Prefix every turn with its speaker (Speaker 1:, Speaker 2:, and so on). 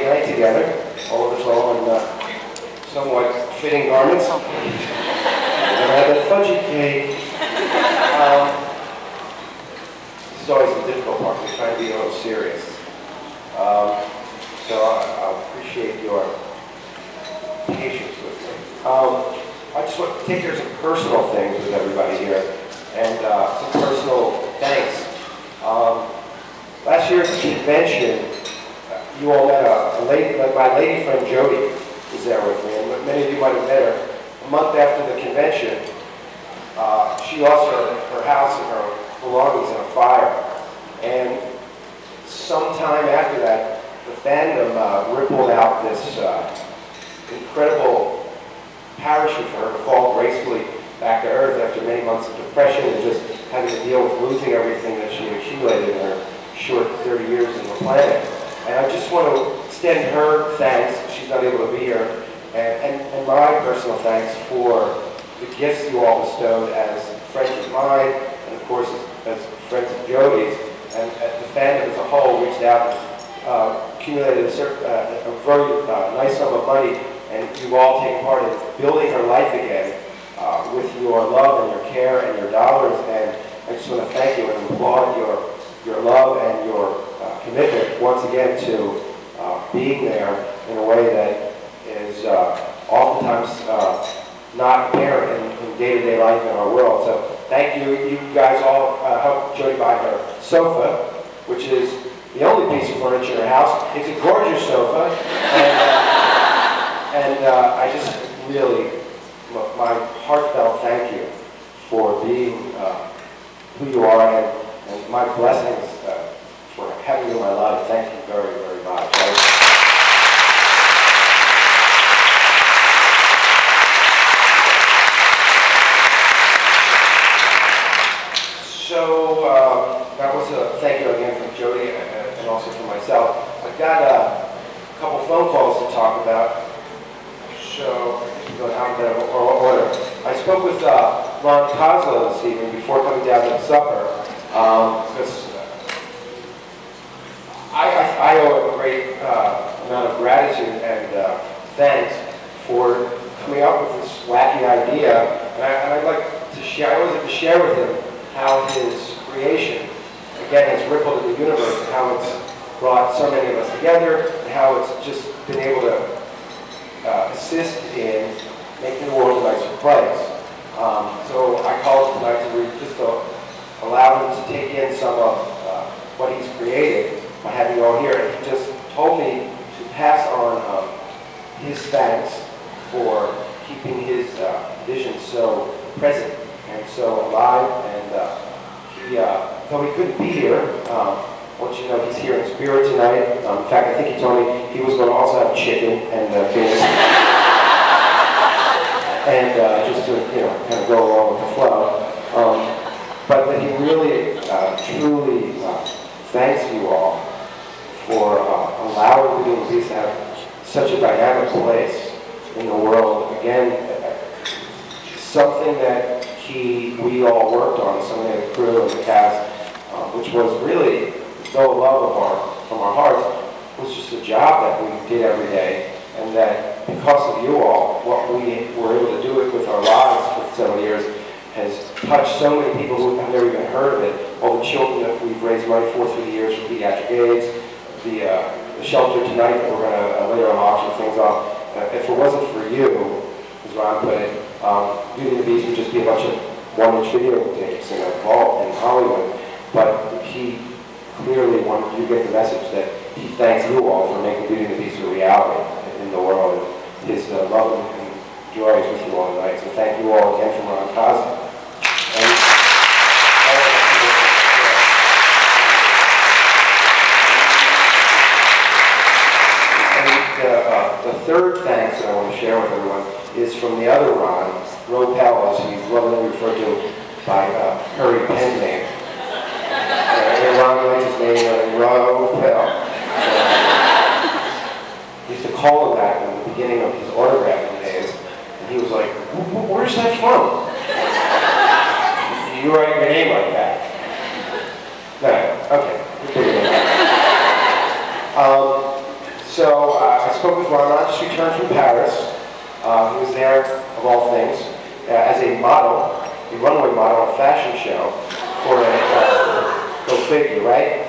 Speaker 1: night together, all of us all in somewhat fitting garments. And I had that fudgy cake. This is always the difficult part. We're trying to be a little serious. So I appreciate your patience with me. I just want to take care of some personal things with everybody here, and some personal thanks. Last year at the convention, you all met a lady, my lady friend Jody was there with me, and many of you might have met her. A month after the convention, she lost her house and her belongings in a fire. And sometime after that, the fandom rippled out this incredible parachute for her to fall gracefully back to earth after many months of depression and just having to deal with losing everything that she had accumulated in her short 30 years on the planet. And I just want to extend her thanks. She's not able to be here. And my personal thanks for the gifts you all bestowed as friends of mine, and of course as friends of Jody's, and the fandom as a whole reached out and accumulated a very nice sum of money, and you've all taken part in building her life again with your love and your care and your dollars. And I just want to thank you and applaud your love and your commitment once again to being there in a way that is oftentimes not apparent in day-to-day life in our world. So thank you. You guys all helped Jody buy her sofa, which is the only piece of furniture in her house. It's a gorgeous sofa, and I just really, my heartfelt thank you for being who you are, and my blessings for having you in my life. Thank you very, very much. So that was a thank you again from Jody and also from myself. I've got a couple phone calls to talk about. So go in alphabetical order. I spoke with Ron Kozlow this evening before coming down to the supper, because I owe a great amount of gratitude and thanks for coming up with this wacky idea, and I'd like to share. I always like to share with him how his creation, again, has rippled in the universe, and how it's brought so many of us together, and how it's just been able to assist in making the world a nicer place. So I called tonight to just allow him to take in some of what he's created by having you all here. And he just told me to pass on his thanks for keeping his vision so present and so alive. And though he couldn't be here, I want you to know he's here in spirit tonight. In fact, I think he told me he was going to also have chicken and beans. And just to, kind of go along with the flow. But that he really, truly thanks you all for allowing the Banquet to have such a dynamic place in the world. Again, something that we all worked on, something that the crew and the cast, which was really no love from our hearts, was just a job that we did every day, and that because of you all, what we were able to do it with our lives for several years has touched so many people who have never even heard of it. All the children that we've raised money for through the years for pediatric AIDS, the shelter tonight that we're going to later on auction things off. If it wasn't for you, as Ron put it, Beauty and the Beast would just be a bunch of one-inch video tapes in a vault in Hollywood. But he clearly wanted you to get the message that he thanks you all for making Beauty and the Beast a reality in the world. And his love and joy is with you all tonight. So thank you all again from Ron Kozlow. The third thanks that I want to share with everyone is from the other Ron, Ropel, as he's lovingly referred to by Hurry pen name. And Ron likes his name, Ropel. He used to call him that in the beginning of his autographing days, and he was like, "Where's that from? You write your name like that?" No, okay. So spoke with Ron just returned from Paris. He was there, of all things, as a model, a runway model, a fashion show for a, go figure, right?